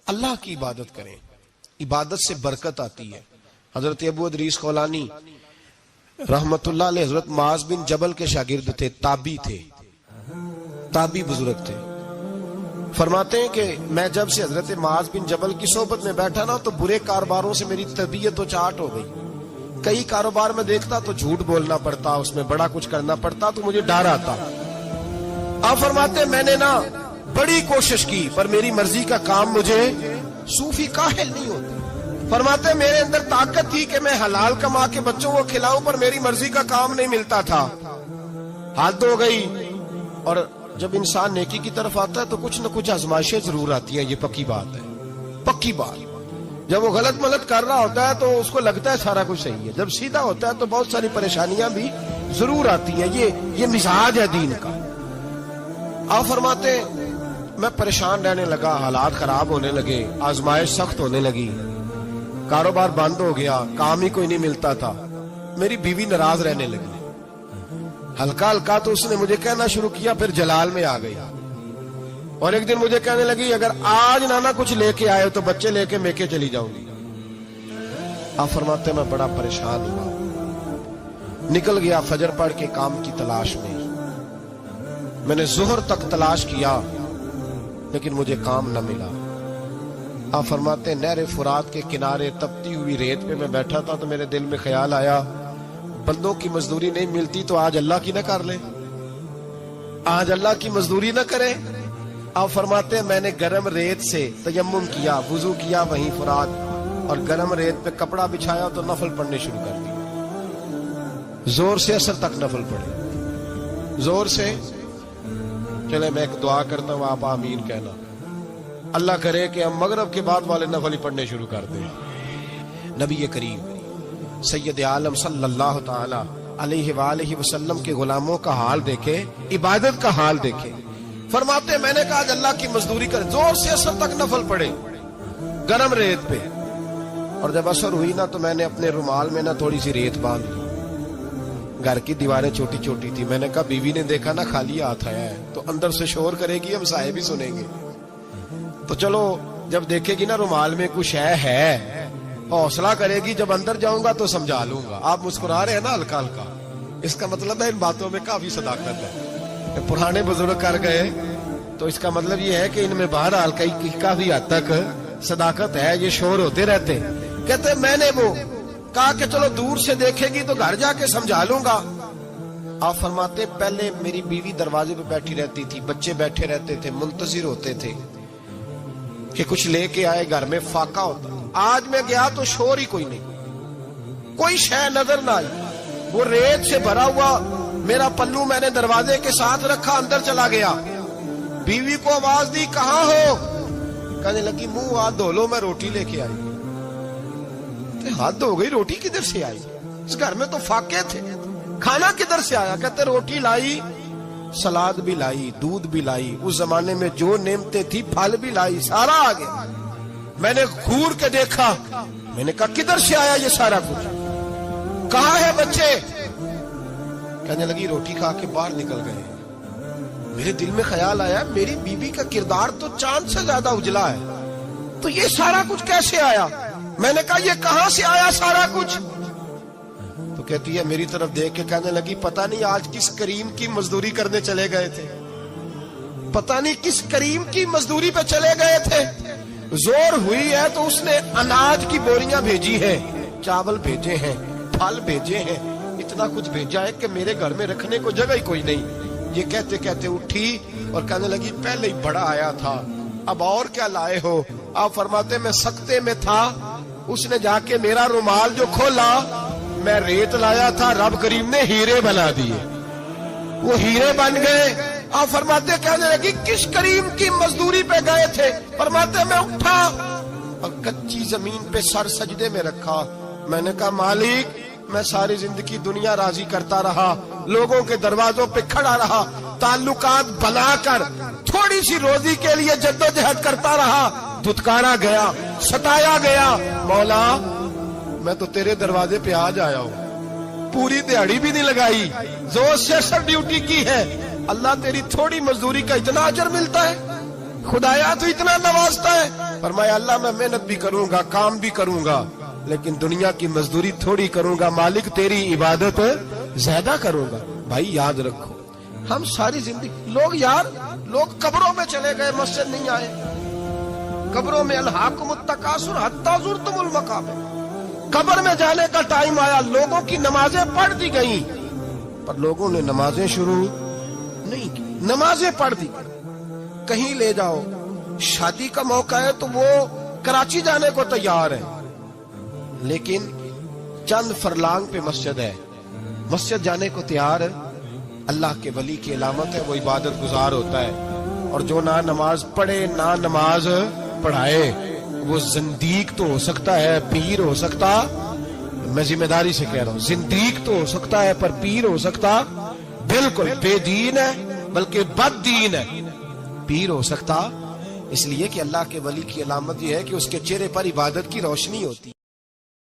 اللہ کی عبادت کریں، عبادت سے برکت آتی ہے۔ حضرت ابو ادریس خولانی رحمت اللہ علیہ حضرت معاذ بن جبل کے شاگرد تھے، تابعی تھے، تابعی بزرگ تھے۔ فرماتے ہیں کہ میں جب سے حضرت معاذ بن جبل کی صحبت میں بیٹھا نا تو برے کاروباروں سے میری طبیعت و چاٹ ہو گئی۔ کئی کاروبار میں دیکھتا تو جھوٹ بولنا پڑتا، اس میں بڑا کچھ کرنا پڑتا تو مجھے ڈر آتا۔ آپ فرماتے ہیں میں نے نا بڑی کوشش کی پر میری مرضی کا کام مجھے صوفی کاہل نہیں ہوتے۔ فرماتے ہیں میرے اندر طاقت تھی کہ میں حلال کما کے بچوں کو کھلاؤں پر میری مرضی کا کام نہیں ملتا تھا، حد ہو گئی۔ اور جب انسان نیکی کی طرف آتا ہے تو کچھ نہ کچھ آزمائشیں ضرور آتی ہیں، یہ پکی بات ہے، پکی بات۔ جب وہ غلط ملت کر رہا ہوتا ہے تو اس کو لگتا ہے سارا کچھ صحیح ہے، جب سیدھا ہوتا ہے تو بہت ساری پریشانیاں بھی ضرور آتی ہیں، یہ مزاج ہے دین کا۔ آپ فرماتے ہیں میں پریشان رہنے لگا، حالات خراب ہونے لگے، آزمائش سخت ہونے لگی، کاروبار بند ہو گیا، کام ہی کوئی نہیں ملتا تھا، میری بیوی ناراض رہنے لگی۔ ہلکا ہلکا تو اس نے مجھے کہنا شروع کیا، پھر جلال میں آ گئی، اور ایک دن مجھے کہنے لگی اگر آج نانا کچھ لے کے آئے تو بچے لے کے میکے چلی جاؤں گی۔ آپ فرماتے ہیں میں بڑا پریشان ہوا، نکل گیا فجر پڑھ کے کام کی تلاش میں۔ میں نے ظہر تک تلاش کیا لیکن مجھے کام نہ ملا۔ آپ فرماتے ہیں نہر فرات کے کنارے تپتی ہوئی ریت پہ میں بیٹھا تھا تو میرے دل میں خیال آیا بندوں کی مزدوری نہیں ملتی تو آج اللہ کی نہ کر لیں، آج اللہ کی مزدوری نہ کریں۔ آپ فرماتے ہیں میں نے گرم ریت سے تیمم کیا، وضو کیا وہیں فرات، اور گرم ریت پہ کپڑا بچھایا تو نفل پڑھنے شروع کر دی، زور سے اثر تک نفل پڑھے، زور سے۔ چلے میں ایک دعا کرتا ہوں، آپ آمین کہنا، اللہ کرے کہ ہم مغرب کے بعد والے نفل پڑھنے شروع کر دیں۔ نبی کریم سید عالم صلی اللہ تعالی علیہ وآلہ وسلم کے غلاموں کا حال دیکھے، عبادت کا حال دیکھے۔ فرماتے میں نے کہا آج اللہ کی مزدوری کر، زور سے اثر تک نفل پڑے گرم ریت پہ، اور جب اثر ہوئی نا تو میں نے اپنے رومال میں نا تھوڑی سی ریت باندھ لی۔ گھر کی دیواریں چھوٹی چھوٹی تھی، میں نے کہا بیوی نے دیکھا نا خالی ہاتھ آیا ہے تو اندر سے شور کرے گی، ہم صاحب بھی سنیں گے، تو چلو جب دیکھے گی نا رومال میں کچھ ہے حوصلہ کرے گی، جب اندر جاؤں گا تو سمجھا لوں گا۔ آپ مسکرا رہے ہیں نا ہلکا ہلکا، اس کا مطلب ہے ان باتوں میں کافی صداقت ہے، پرانے بزرگ کر گئے تو اس کا مطلب یہ ہے کہ ان میں بہرحال کافی حد تک صداقت ہے، یہ شور ہوتے رہتے۔ کہتے میں نے وہ کہا کہ چلو دور سے دیکھے گی تو گھر جا کے سمجھا لوں گا۔ آپ فرماتے پہلے میری بیوی دروازے پہ بیٹھی رہتی تھی، بچے بیٹھے رہتے تھے، منتظر ہوتے تھے کہ کچھ لے کے آئے، گھر میں فاقہ ہوتا۔ آج میں گیا تو شور ہی کوئی نہیں، کوئی شے نظر نہ آئی، وہ ریت سے بھرا ہوا میرا پلو میں نے دروازے کے ساتھ رکھا، اندر چلا گیا، بیوی کو آواز دی کہاں ہو؟ کہنے لگی منہ ہاتھ دھو لو، میں روٹی لے کے آئی۔ ہاتھ ہو گئی، روٹی کدھر سے آئی؟ اس گھر میں تو فاقے تھے، کھانا کدھر سے آیا؟ کہتے روٹی لائی، سلاد بھی لائی، دودھ بھی لائی، اس زمانے میں جو نعمتیں تھی پھل بھی لائی، سارا آ گیا۔ میں نے گھور کے دیکھا، میں نے کہا کدھر سے آیا یہ سارا کچھ؟ کہاں ہے بچے؟ کہنے لگی روٹی کھا کے باہر نکل گئے۔ میرے دل میں خیال آیا میری بیوی کا کردار تو چاند سے زیادہ اجلا ہے، تو یہ سارا کچھ کیسے آیا؟ میں نے کہا یہ کہاں سے آیا سارا کچھ؟ تو کہتی ہے میری طرف دیکھ کے کہنے لگی پتہ نہیں آج کس کریم کی مزدوری کرنے چلے گئے تھے، پتہ نہیں کس کریم کی مزدوری پہ چلے گئے تھے، زور ہوئی ہے تو اس نے اناج کی بوریاں بھیجی ہیں، چاول بھیجے ہیں، پھل بھیجے ہیں، اتنا کچھ بھیجا ہے کہ میرے گھر میں رکھنے کو جگہ ہی کوئی نہیں۔ یہ کہتے کہتے اٹھی اور کہنے لگی پہلے ہی بڑا آیا تھا، اب اور کیا لائے ہو؟ آپ فرماتے میں سکتے میں تھا، اس نے جا کے میرا رومال جو کھولا، میں ریت لایا تھا، رب کریم نے ہیرے بنا دیے، وہ ہیرے بن گئے۔ آپ فرماتے کہنے لگی کس کریم کی مزدوری پہ گئے تھے؟ فرماتے میں اٹھا اور کچی زمین پہ سر سجدے میں رکھا، میں نے کہا مالک میں ساری زندگی دنیا راضی کرتا رہا، لوگوں کے دروازوں پہ کھڑا رہا، تعلقات بنا کر تھوڑی سی روزی کے لیے جدوجہد کرتا رہا، دھتکارا گیا، ستایا گیا، مولا میں تو تیرے دروازے پہ آج آیا ہوں، پوری دیہڑی بھی نہیں لگائی، زور سے سر ڈیوٹی کی ہے، اللہ تیری تھوڑی مزدوری کا اتنا اجر ملتا ہے؟ خدایا تو اتنا نوازتا ہے. فرمایا اللہ میں محنت بھی کروں گا, کام بھی کروں گا, لیکن دنیا کی مزدوری تھوڑی کروں گا, مالک تیری عبادت زیادہ کروں گا. بھائی یاد رکھو, ہم ساری زندگی لوگ قبروں میں چلے گئے, مسجد نہیں آئے. قبروں میں الہاکم التکاثر حتی زرتم المقابر, قبر میں جانے کا ٹائم آیا, لوگوں کی نمازیں پڑھ دی گئیں, پر لوگوں نے نمازیں شروع نہیں کی. نمازیں پڑھ دی, کہیں لے جاؤ, شادی کا موقع ہے تو وہ کراچی جانے کو تیار ہے, لیکن چند فرلانگ پہ مسجد ہے, مسجد جانے کو تیار ہے. اللہ کے ولی کی علامت ہے, وہ عبادت گزار ہوتا ہے. اور جو نہ نماز پڑھے نہ نماز پڑھائے, وہ زندیق تو ہو سکتا ہے, پیر ہو سکتا, میں ذمہ داری سے کہہ رہا ہوں, زندیق تو ہو سکتا ہے پر پیر ہو سکتا بالکل بے دین ہے, بلکہ بد دین ہے. پیر ہو سکتا اس لیے کہ اللہ کے ولی کی علامت یہ ہے کہ اس کے چہرے پر عبادت کی روشنی ہوتی.